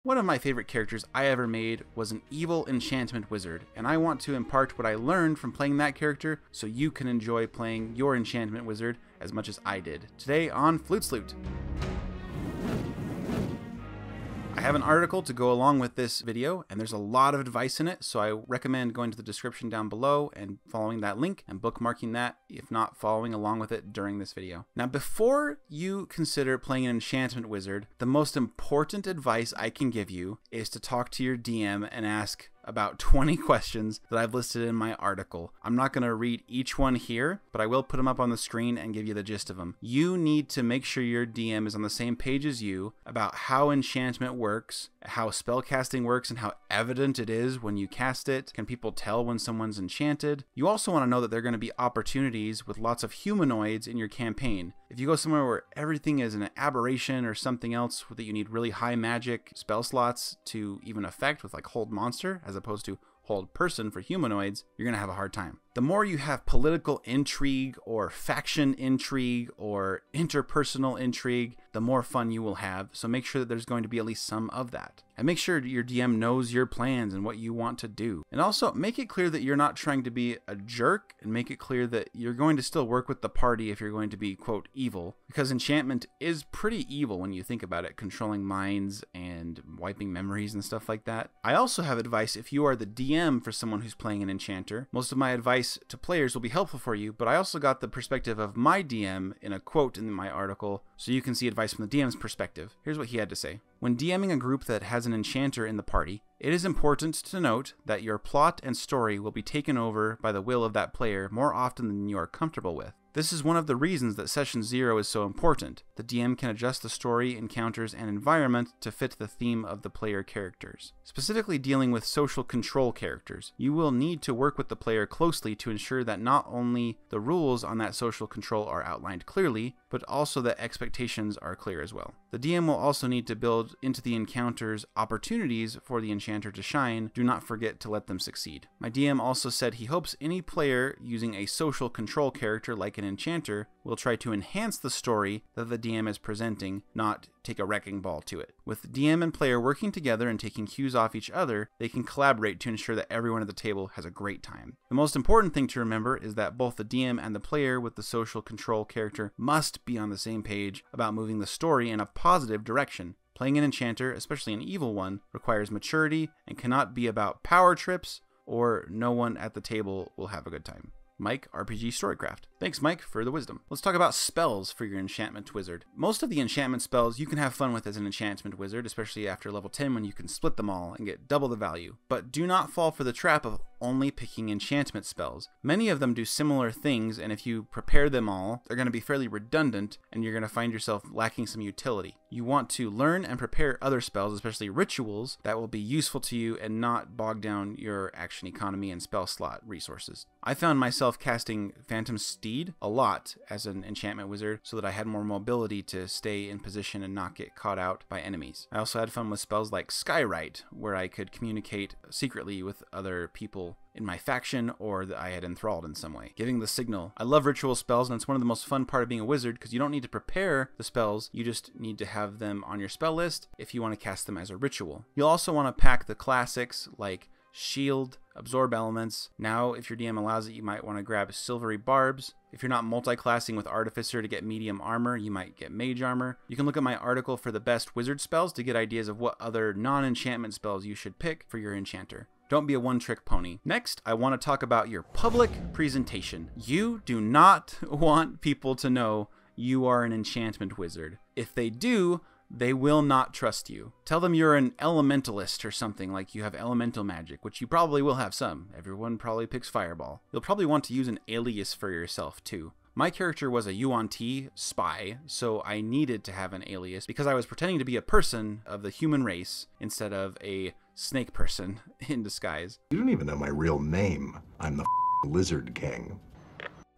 One of my favorite characters I ever made was an evil enchantment wizard, and I want to impart what I learned from playing that character so you can enjoy playing your enchantment wizard as much as I did. Today on Flute Sloot. I have an article to go along with this video, and there's a lot of advice in it, so I recommend going to the description down below and following that link and bookmarking that, if not following along with it during this video. Now, before you consider playing an enchantment wizard, the most important advice I can give you is to talk to your DM and ask about 20 questions that I've listed in my article. I'm not going to read each one here, but I will put them up on the screen and give you the gist of them. You need to make sure your DM is on the same page as you about how enchantment works, how spellcasting works, and how evident it is when you cast it. Can people tell when someone's enchanted? You also want to know that there are going to be opportunities with lots of humanoids in your campaign. If you go somewhere where everything is an aberration or something else that you need really high magic spell slots to even affect with like Hold Monster as opposed to Hold Person for humanoids, you're going to have a hard time. The more you have political intrigue or faction intrigue or interpersonal intrigue, the more fun you will have. So make sure that there's going to be at least some of that. And make sure your DM knows your plans and what you want to do. And also make it clear that you're not trying to be a jerk, and make it clear that you're going to still work with the party if you're going to be, quote, evil. Because enchantment is pretty evil when you think about it, controlling minds and wiping memories and stuff like that. I also have advice if you are the DM for someone who's playing an enchanter. Most of my advice to players will be helpful for you, but I also got the perspective of my DM in a quote in my article, so you can see advice from the DM's perspective. Here's what he had to say. When DMing a group that has an enchanter in the party, it is important to note that your plot and story will be taken over by the will of that player more often than you are comfortable with. This is one of the reasons that Session 0 is so important. The DM can adjust the story, encounters, and environment to fit the theme of the player characters. Specifically dealing with social control characters, you will need to work with the player closely to ensure that not only the rules on that social control are outlined clearly, but also that expectations are clear as well. The DM will also need to build into the encounters opportunities for the enchanter to shine. Do not forget to let them succeed. My DM also said he hopes any player using a social control character like an enchanter will try to enhance the story that the DM is presenting, not take a wrecking ball to it. With DM and player working together and taking cues off each other, they can collaborate to ensure that everyone at the table has a great time. The most important thing to remember is that both the DM and the player with the social control character must be on the same page about moving the story in a positive direction. Playing an enchanter, especially an evil one, requires maturity and cannot be about power trips, or no one at the table will have a good time. Mike, RPG Storycraft. Thanks, Mike, for the wisdom. Let's talk about spells for your enchantment wizard. Most of the enchantment spells you can have fun with as an enchantment wizard, especially after level 10 when you can split them all and get double the value. But do not fall for the trap of only picking enchantment spells. Many of them do similar things, and if you prepare them all, they're going to be fairly redundant, and you're going to find yourself lacking some utility. You want to learn and prepare other spells, especially rituals, that will be useful to you and not bog down your action economy and spell slot resources. I found myself casting Phantom Steed a lot as an enchantment wizard so that I had more mobility to stay in position and not get caught out by enemies. I also had fun with spells like Skywrite, where I could communicate secretly with other people in my faction or that I had enthralled in some way. Giving the signal. I love ritual spells, and it's one of the most fun part of being a wizard because you don't need to prepare the spells, you just need to have them on your spell list if you want to cast them as a ritual. You'll also want to pack the classics like Shield, Absorb Elements. Now, if your DM allows it, you might want to grab Silvery Barbs. If you're not multi-classing with Artificer to get medium armor, you might get Mage Armor. You can look at my article for the best wizard spells to get ideas of what other non-enchantment spells you should pick for your enchanter. Don't be a one-trick pony. Next, I want to talk about your public presentation. You do not want people to know you are an enchantment wizard. If they do, they will not trust you. Tell them you're an elementalist or something, like you have elemental magic, which you probably will have some. Everyone probably picks Fireball. You'll probably want to use an alias for yourself too. My character was a Yuan-Ti spy, so I needed to have an alias because I was pretending to be a person of the human race instead of a snake person in disguise. You don't even know my real name. I'm the Lizard King.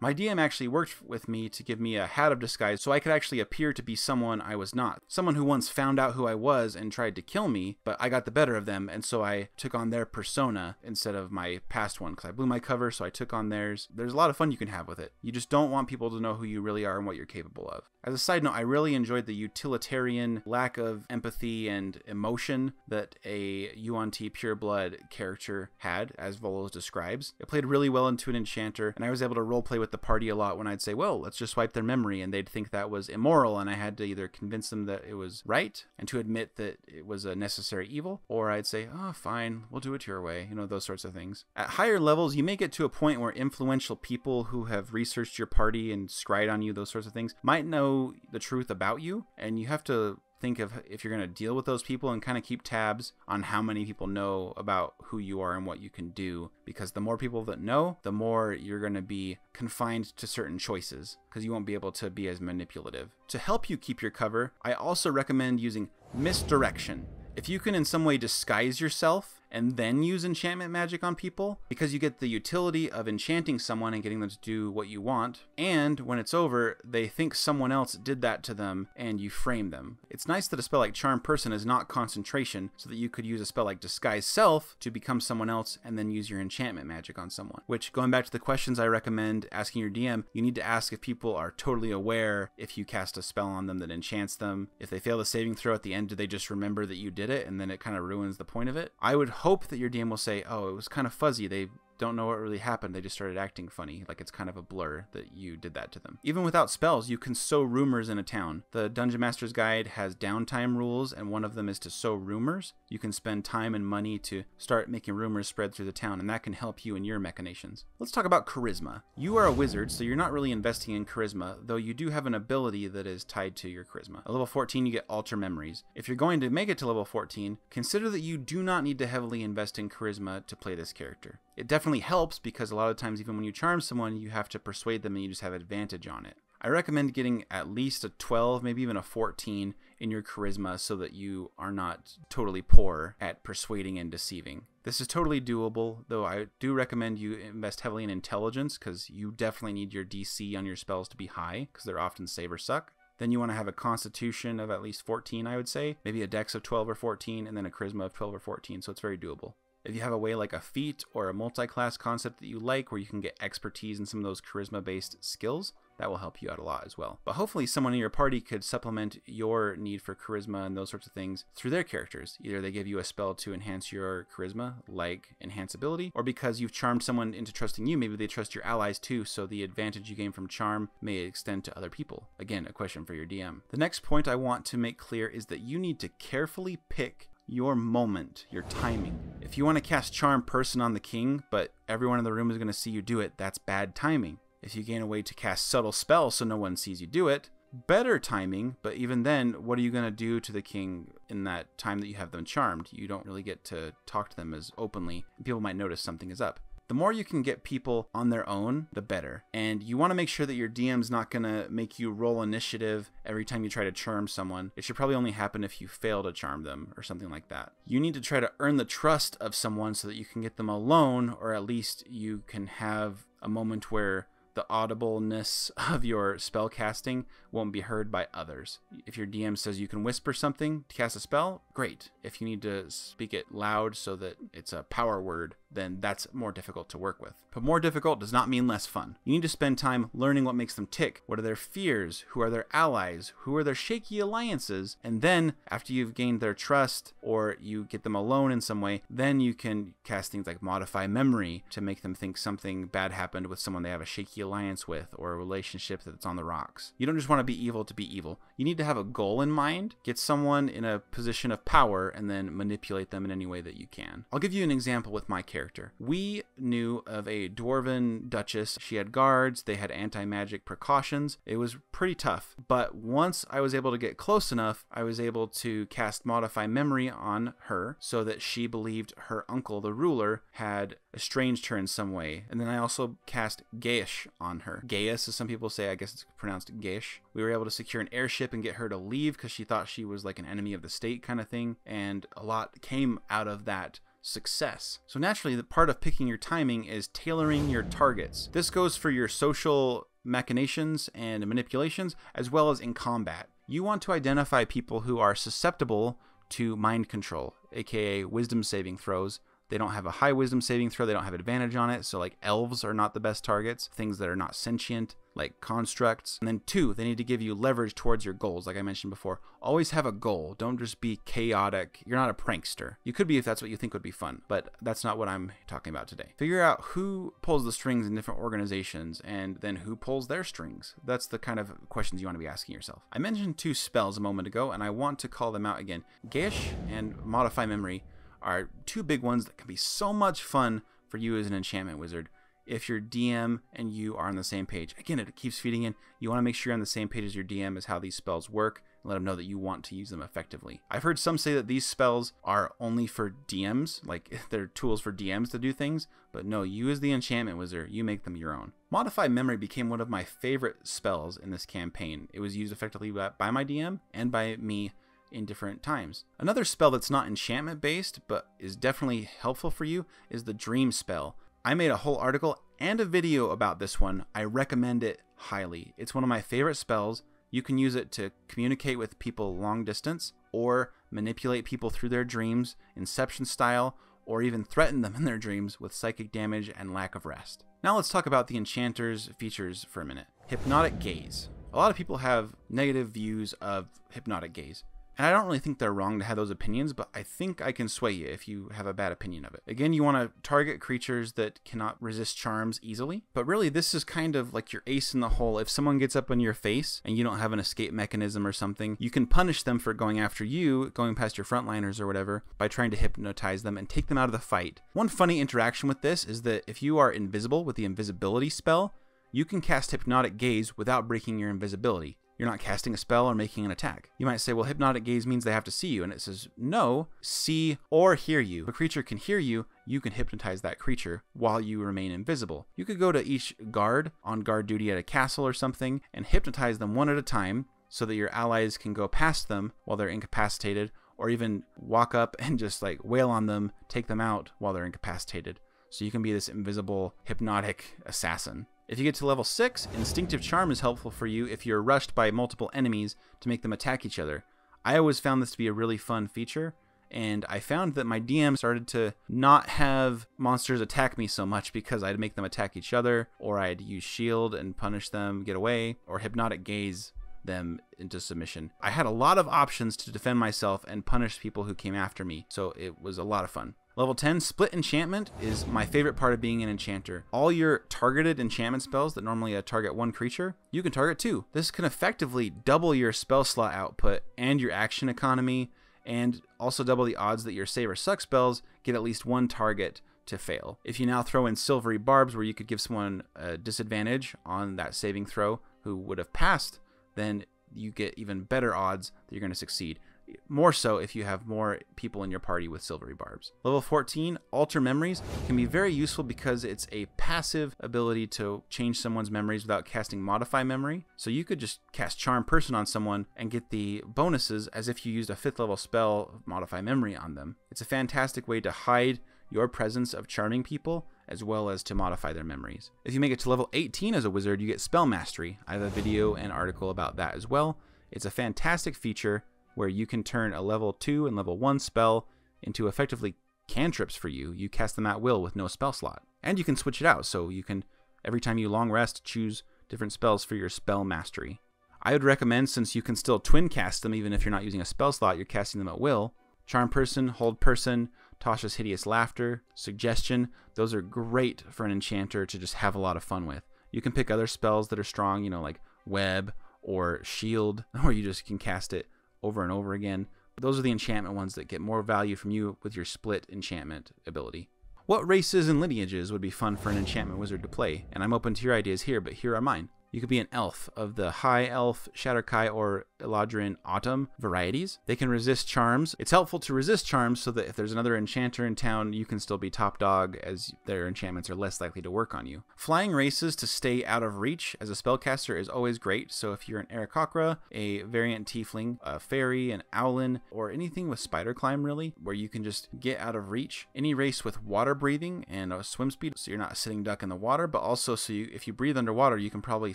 My DM actually worked with me to give me a hat of disguise so I could actually appear to be someone I was not. Someone who once found out who I was and tried to kill me, but I got the better of them, and so I took on their persona instead of my past one, because I blew my cover, so I took on theirs. There's a lot of fun you can have with it. You just don't want people to know who you really are and what you're capable of. As a side note, I really enjoyed the utilitarian lack of empathy and emotion that a Yuan-Ti Pureblood character had, as Volos describes. It played really well into an enchanter, and I was able to roleplay with the party a lot when I'd say, well, let's just wipe their memory, and they'd think that was immoral, and I had to either convince them that it was right and to admit that it was a necessary evil, or I'd say, oh, fine, we'll do it your way, you know, those sorts of things. At higher levels, you may get to a point where influential people who have researched your party and scryed on you, those sorts of things, might know the truth about you, and you have to think of if you're going to deal with those people and kind of keep tabs on how many people know about who you are and what you can do, because the more people that know, the more you're going to be confined to certain choices, because you won't be able to be as manipulative. To help you keep your cover, I also recommend using misdirection. If you can in some way disguise yourself and then use enchantment magic on people, because you get the utility of enchanting someone and getting them to do what you want, and when it's over, they think someone else did that to them and you frame them. It's nice that a spell like Charm Person is not concentration, so that you could use a spell like Disguise Self to become someone else and then use your enchantment magic on someone. Which, going back to the questions I recommend asking your DM, you need to ask if people are totally aware if you cast a spell on them that enchants them. If they fail the saving throw at the end, do they just remember that you did it and then it kind of ruins the point of it? I would hope that your DM will say, oh, it was kind of fuzzy. They don't know what really happened. They just started acting funny, like it's kind of a blur that you did that to them. Even without spells, you can sow rumors in a town. The Dungeon Master's Guide has downtime rules, and one of them is to sow rumors. You can spend time and money to start making rumors spread through the town, and that can help you in your machinations. Let's talk about charisma. You are a wizard, so you're not really investing in charisma, though you do have an ability that is tied to your charisma. At level 14, you get Alter Memories. If you're going to make it to level 14, consider that you do not need to heavily invest in charisma to play this character. It definitely helps, because a lot of times even when you charm someone, you have to persuade them and you just have advantage on it. I recommend getting at least a 12, maybe even a 14 in your charisma so that you are not totally poor at persuading and deceiving. This is totally doable, though I do recommend you invest heavily in intelligence, because you definitely need your DC on your spells to be high, because they're often save or suck. Then you want to have a constitution of at least 14, I would say, maybe a dex of 12 or 14, and then a charisma of 12 or 14, so it's very doable. If you have a way like a feat or a multi-class concept that you like, where you can get expertise in some of those charisma-based skills, that will help you out a lot as well. But hopefully someone in your party could supplement your need for charisma and those sorts of things through their characters. Either they give you a spell to enhance your charisma, like Enhance Ability, or because you've charmed someone into trusting you, maybe they trust your allies too, so the advantage you gain from charm may extend to other people. Again, a question for your DM. The next point I want to make clear is that you need to carefully pick your moment, your timing. If you want to cast Charm Person on the king, but everyone in the room is going to see you do it, that's bad timing. If you gain a way to cast Subtle Spell so no one sees you do it, better timing, but even then, what are you going to do to the king in that time that you have them charmed? You don't really get to talk to them as openly. People might notice something is up. The more you can get people on their own, the better. And you want to make sure that your DM's not going to make you roll initiative every time you try to charm someone. It should probably only happen if you fail to charm them or something like that. You need to try to earn the trust of someone so that you can get them alone, or at least you can have a moment where the audibleness of your spell casting won't be heard by others. If your DM says you can whisper something to cast a spell, great. If you need to speak it loud so that it's a power word, then that's more difficult to work with. But more difficult does not mean less fun. You need to spend time learning what makes them tick. What are their fears? Who are their allies? Who are their shaky alliances? And then, after you've gained their trust, or you get them alone in some way, then you can cast things like Modify Memory to make them think something bad happened with someone they have a shaky alliance with, or a relationship that's on the rocks. You don't just want to be evil to be evil. You need to have a goal in mind, get someone in a position of power, and then manipulate them in any way that you can. I'll give you an example with my character. We knew of a dwarven duchess. She had guards, they had anti-magic precautions. It was pretty tough, but once I was able to get close enough, I was able to cast Modify Memory on her so that she believed her uncle, the ruler, had estranged her in some way. And then I also cast Gaish on her. Gaius, as some people say, I guess it's pronounced Gaish. We were able to secure an airship and get her to leave because she thought she was like an enemy of the state kind of thing, and a lot came out of that success. So naturally, the part of picking your timing is tailoring your targets. This goes for your social machinations and manipulations, as well as in combat. You want to identify people who are susceptible to mind control, aka wisdom saving throws. They don't have a high wisdom saving throw. They don't have advantage on it. So like elves are not the best targets. Things that are not sentient, like constructs. And then 2, they need to give you leverage towards your goals. Like I mentioned before, always have a goal. Don't just be chaotic. You're not a prankster. You could be if that's what you think would be fun, but that's not what I'm talking about today. Figure out who pulls the strings in different organizations and then who pulls their strings. That's the kind of questions you want to be asking yourself. I mentioned 2 spells a moment ago, and I want to call them out again. Gish and Modify Memory are 2 big ones that can be so much fun for you as an enchantment wizard if your DM and you are on the same page. Again, it keeps feeding in. You want to make sure you're on the same page as your DM as how these spells work, and let them know that you want to use them effectively. I've heard some say that these spells are only for DMs, like they're tools for DMs to do things, but no, you as the enchantment wizard, you make them your own. Modify Memory became one of my favorite spells in this campaign. It was used effectively by my DM and by me in different times. Another spell that's not enchantment based, but is definitely helpful for you, is the Dream spell. I made a whole article and a video about this one. I recommend it highly. It's one of my favorite spells. You can use it to communicate with people long distance, or manipulate people through their dreams, Inception style, or even threaten them in their dreams with psychic damage and lack of rest. Now let's talk about the Enchanter's features for a minute. Hypnotic Gaze. A lot of people have negative views of Hypnotic Gaze. And I don't really think they're wrong to have those opinions, but I think I can sway you if you have a bad opinion of it. Again, you want to target creatures that cannot resist charms easily, but really this is kind of like your ace in the hole. If someone gets up in your face and you don't have an escape mechanism or something, you can punish them for going after you, going past your frontliners or whatever, by trying to hypnotize them and take them out of the fight. One funny interaction with this is that if you are invisible with the invisibility spell, you can cast Hypnotic Gaze without breaking your invisibility. You're not casting a spell or making an attack. You might say, well, Hypnotic Gaze means they have to see you. And it says, no, see or hear you. If a creature can hear you, you can hypnotize that creature while you remain invisible. You could go to each guard on guard duty at a castle or something and hypnotize them one at a time so that your allies can go past them while they're incapacitated, or even walk up and just like wail on them, take them out while they're incapacitated. So you can be this invisible hypnotic assassin. If you get to level 6, Instinctive Charm is helpful for you if you're rushed by multiple enemies to make them attack each other. I always found this to be a really fun feature, and I found that my DM started to not have monsters attack me so much because I'd make them attack each other, or I'd use shield and punish them, get away, or Hypnotic Gaze them into submission. I had a lot of options to defend myself and punish people who came after me, so it was a lot of fun. Level 10, Split Enchantment is my favorite part of being an enchanter. All your targeted enchantment spells that normally target one creature, you can target 2. This can effectively double your spell slot output and your action economy, and also double the odds that your save or suck spells get at least 1 target to fail. If you now throw in Silvery Barbs, where you could give someone a disadvantage on that saving throw who would have passed, then you get even better odds that you're going to succeed. More so if you have more people in your party with Silvery Barbs. Level 14, Alter Memories can be very useful because it's a passive ability to change someone's memories without casting Modify Memory. So you could just cast Charm Person on someone and get the bonuses as if you used a 5th level spell, Modify Memory, on them. It's a fantastic way to hide your presence of charming people as well as to modify their memories. If you make it to level 18 as a wizard, you get Spell Mastery. I have a video and article about that as well. It's a fantastic feature where you can turn a level 2 and level 1 spell into effectively cantrips for you. You cast them at will with no spell slot. And you can switch it out, so you can, every time you long rest, choose different spells for your Spell Mastery. I would recommend, since you can still twin cast them even if you're not using a spell slot, you're casting them at will, Charm Person, Hold Person, Tasha's Hideous Laughter, Suggestion, those are great for an enchanter to just have a lot of fun with. You can pick other spells that are strong, you know, like Web or Shield, or you just can cast it over and over again. Those are the enchantment ones that get more value from you with your split enchantment ability. What races and lineages would be fun for an enchantment wizard to play? And I'm open to your ideas here, but here are mine. You could be an elf of the High Elf, Shatterkai, or Eladrin Autumn varieties. They can resist charms. It's helpful to resist charms so that if there's another enchanter in town, you can still be top dog as their enchantments are less likely to work on you. Flying races to stay out of reach as a spellcaster is always great. So if you're an Aarakocra, a variant tiefling, a fairy, an owlin, or anything with spider climb really, where you can just get out of reach. Any race with water breathing and a swim speed, so you're not a sitting duck in the water, but also so if you breathe underwater, you can probably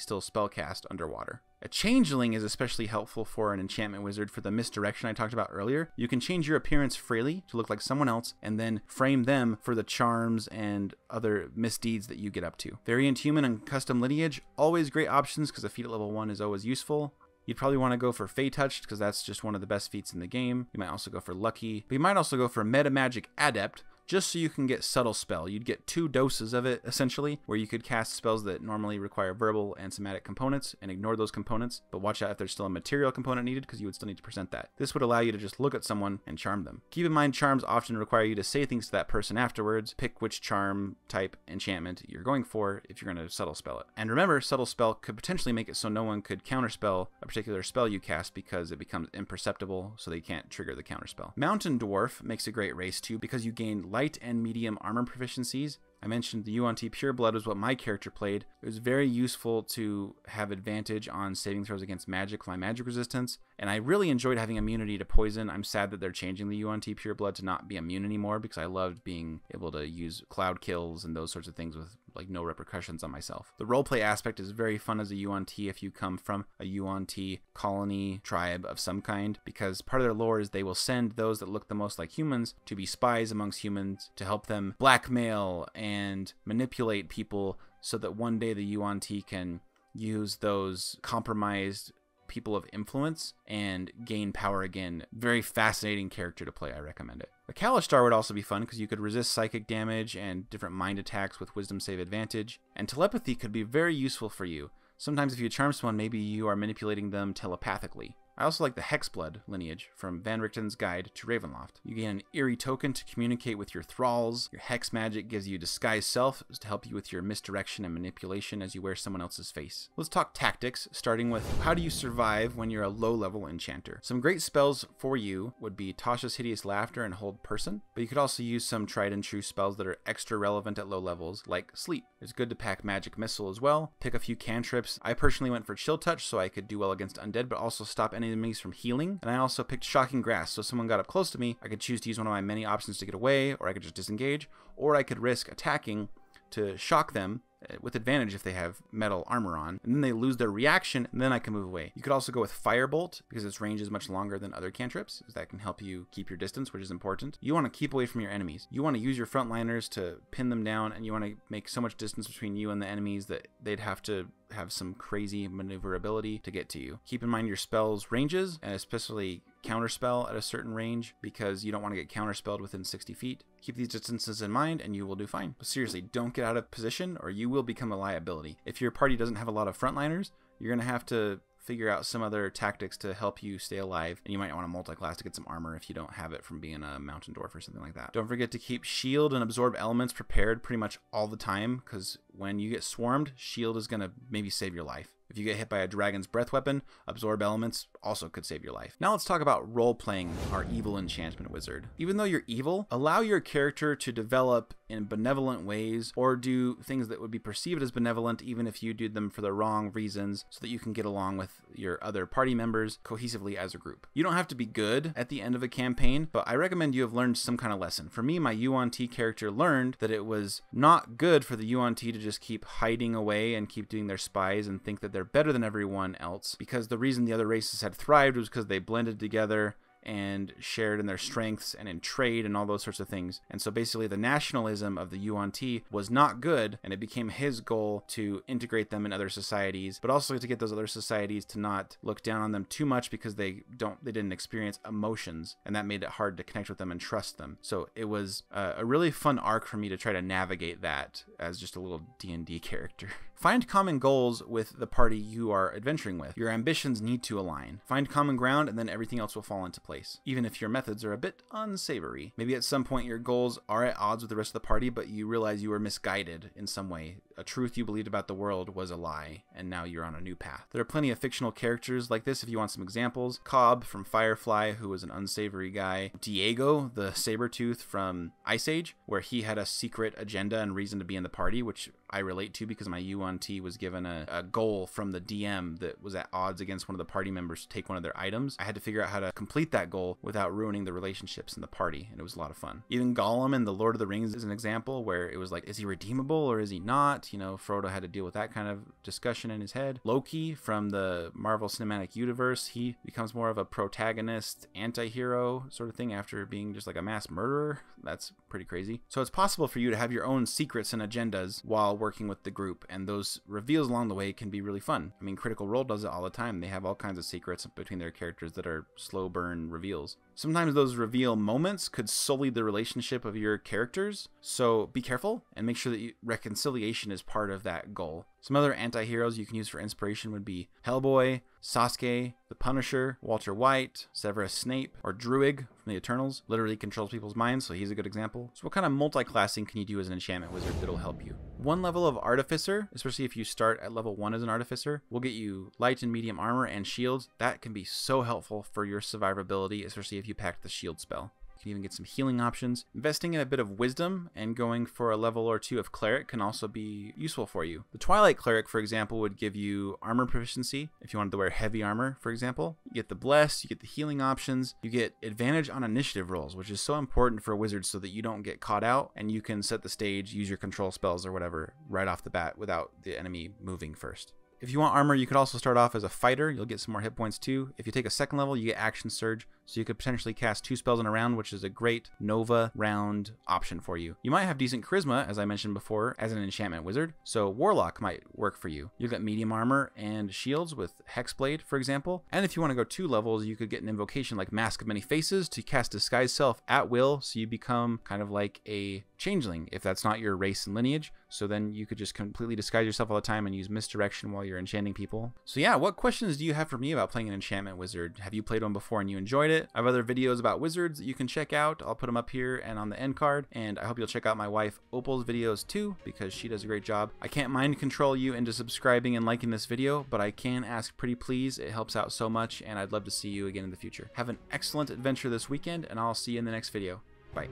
still spellcast underwater. A changeling is especially helpful for an enchantment wizard for the misdirection I talked about earlier. You can change your appearance freely to look like someone else and then frame them for the charms and other misdeeds that you get up to. Variant human and custom lineage, always great options because a feat at level 1 is always useful. You'd probably want to go for Fey Touched because that's just one of the best feats in the game. You might also go for Lucky, but you might also go for Meta Magic Adept, just so you can get Subtle Spell. You'd get 2 doses of it, essentially, where you could cast spells that normally require verbal and somatic components and ignore those components, but watch out if there's still a material component needed because you would still need to present that. This would allow you to just look at someone and charm them. Keep in mind, charms often require you to say things to that person afterwards. Pick which charm type enchantment you're going for if you're going to Subtle Spell it. And remember, Subtle Spell could potentially make it so no one could counterspell a particular spell you cast because it becomes imperceptible, so they can't trigger the counterspell. Mountain Dwarf makes a great race too because you gain light and medium armor proficiencies. I mentioned the Yuan-Ti Pureblood was what my character played. It was very useful to have advantage on saving throws against magic, my magic resistance, and I really enjoyed having immunity to poison. I'm sad that they're changing the Yuan-Ti Pureblood to not be immune anymore because I loved being able to use cloud kills and those sorts of things with like no repercussions on myself. The roleplay aspect is very fun as a Yuan-Ti if you come from a Yuan-Ti colony tribe of some kind, because part of their lore is they will send those that look the most like humans to be spies amongst humans to help them blackmail and manipulate people so that one day the Yuan-Ti can use those compromised people of influence and gain power again. Very fascinating character to play. I recommend it. The Kalistar would also be fun because you could resist psychic damage and different mind attacks with wisdom save advantage, and telepathy could be very useful for you. Sometimes if you charm someone, maybe you are manipulating them telepathically. I also like the Hexblood lineage from Van Richten's Guide to Ravenloft. You gain an eerie token to communicate with your thralls. Your Hex magic gives you Disguise Self to help you with your misdirection and manipulation as you wear someone else's face. Let's talk tactics, starting with how do you survive when you're a low-level enchanter. Some great spells for you would be Tasha's Hideous Laughter and Hold Person, but you could also use some tried and true spells that are extra relevant at low levels, like Sleep. It's good to pack Magic Missile as well. Pick a few cantrips. I personally went for Chill Touch so I could do well against undead, but also stop any enemies from healing. And I also picked Shocking Grasp, so if someone got up close to me, I could choose to use one of my many options to get away, or I could just disengage, or I could risk attacking to shock them with advantage if they have metal armor on, and then they lose their reaction, and then I can move away. You could also go with Firebolt because its range is much longer than other cantrips, as that can help you keep your distance, which is important. You want to keep away from your enemies. You want to use your frontliners to pin them down, and you want to make so much distance between you and the enemies that they'd have to have some crazy maneuverability to get to you. Keep in mind your spells ranges, and especially counterspell at a certain range, because you don't want to get counterspelled within 60 feet. Keep these distances in mind and you will do fine. But seriously, don't get out of position or you will become a liability. If your party doesn't have a lot of frontliners, you're going to have to figure out some other tactics to help you stay alive, and you might want to multi-class to get some armor if you don't have it from being a mountain dwarf or something like that. Don't forget to keep shield and absorb elements prepared pretty much all the time, because when you get swarmed, shield is going to maybe save your life. If you get hit by a dragon's breath weapon, absorb elements also could save your life. Now let's talk about role-playing our evil enchantment wizard. Even though you're evil, allow your character to develop in benevolent ways, or do things that would be perceived as benevolent even if you did them for the wrong reasons, so that you can get along with your other party members cohesively as a group. You don't have to be good at the end of a campaign, but I recommend you have learned some kind of lesson. For me, my Yuan-Ti character learned that it was not good for the Yuan-Ti to just keep hiding away and keep doing their spies and think that they're better than everyone else, because the reason the other races had thrived was because they blended together and shared in their strengths and in trade and all those sorts of things. And so basically the nationalism of the Yuan-Ti was not good, and it became his goal to integrate them in other societies, but also to get those other societies to not look down on them too much because they didn't experience emotions, and that made it hard to connect with them and trust them. So it was a really fun arc for me to try to navigate that as just a little D&D character. Find common goals with the party you are adventuring with. Your ambitions need to align. Find common ground, and then everything else will fall into place, even if your methods are a bit unsavory. Maybe at some point your goals are at odds with the rest of the party, but you realize you were misguided in some way. A truth you believed about the world was a lie, and now you're on a new path. There are plenty of fictional characters like this if you want some examples. Cobb from Firefly, who was an unsavory guy. Diego, the Sabretooth from Ice Age, where he had a secret agenda and reason to be in the party, which I relate to because my Yuan Yuan-Ti was given a goal from the DM that was at odds against one of the party members to take one of their items. I had to figure out how to complete that goal without ruining the relationships in the party, and it was a lot of fun. Even Gollum in The Lord of the Rings is an example where it was like, is he redeemable or is he not? You know, Frodo had to deal with that kind of discussion in his head. Loki from the Marvel Cinematic Universe, he becomes more of a protagonist, anti-hero sort of thing after being just like a mass murderer. That's pretty crazy. So it's possible for you to have your own secrets and agendas while working with the group, and those reveals along the way can be really fun. I mean, Critical Role does it all the time. They have all kinds of secrets between their characters that are slow burn reveals. Sometimes those reveal moments could sully the relationship of your characters, so be careful and make sure that reconciliation is part of that goal. Some other anti-heroes you can use for inspiration would be Hellboy, Sasuke, the Punisher, Walter White, Severus Snape, or Druig from the Eternals. Literally controls people's minds, so he's a good example. So what kind of multi-classing can you do as an enchantment wizard that'll help you? One level of Artificer, especially if you start at level 1 as an Artificer, will get you light and medium armor and shields. That can be so helpful for your survivability, especially if you pack the shield spell. You can even get some healing options. Investing in a bit of wisdom and going for a level or 2 of cleric can also be useful for you. The Twilight Cleric, for example, would give you armor proficiency if you wanted to wear heavy armor, for example. You get the bless, you get the healing options, you get advantage on initiative rolls, which is so important for wizards so that you don't get caught out and you can set the stage, use your control spells or whatever right off the bat without the enemy moving first. If you want armor, you could also start off as a fighter. You'll get some more hit points too. If you take a second level, you get Action Surge, so you could potentially cast 2 spells in a round, which is a great Nova round option for you. You might have decent charisma, as I mentioned before, as an enchantment wizard, so Warlock might work for you. You'll get medium armor and shields with Hexblade, for example. And if you want to go 2 levels, you could get an invocation like Mask of Many Faces to cast Disguise Self at will, so you become kind of like a changeling if that's not your race and lineage. So then you could just completely disguise yourself all the time and use misdirection while you're enchanting people. So yeah, what questions do you have for me about playing an enchantment wizard? Have you played one before and you enjoyed it? I have other videos about wizards that you can check out. I'll put them up here and on the end card. And I hope you'll check out my wife Opal's videos too, because she does a great job. I can't mind control you into subscribing and liking this video, but I can ask pretty please. It helps out so much, and I'd love to see you again in the future. Have an excellent adventure this weekend, and I'll see you in the next video. Bye.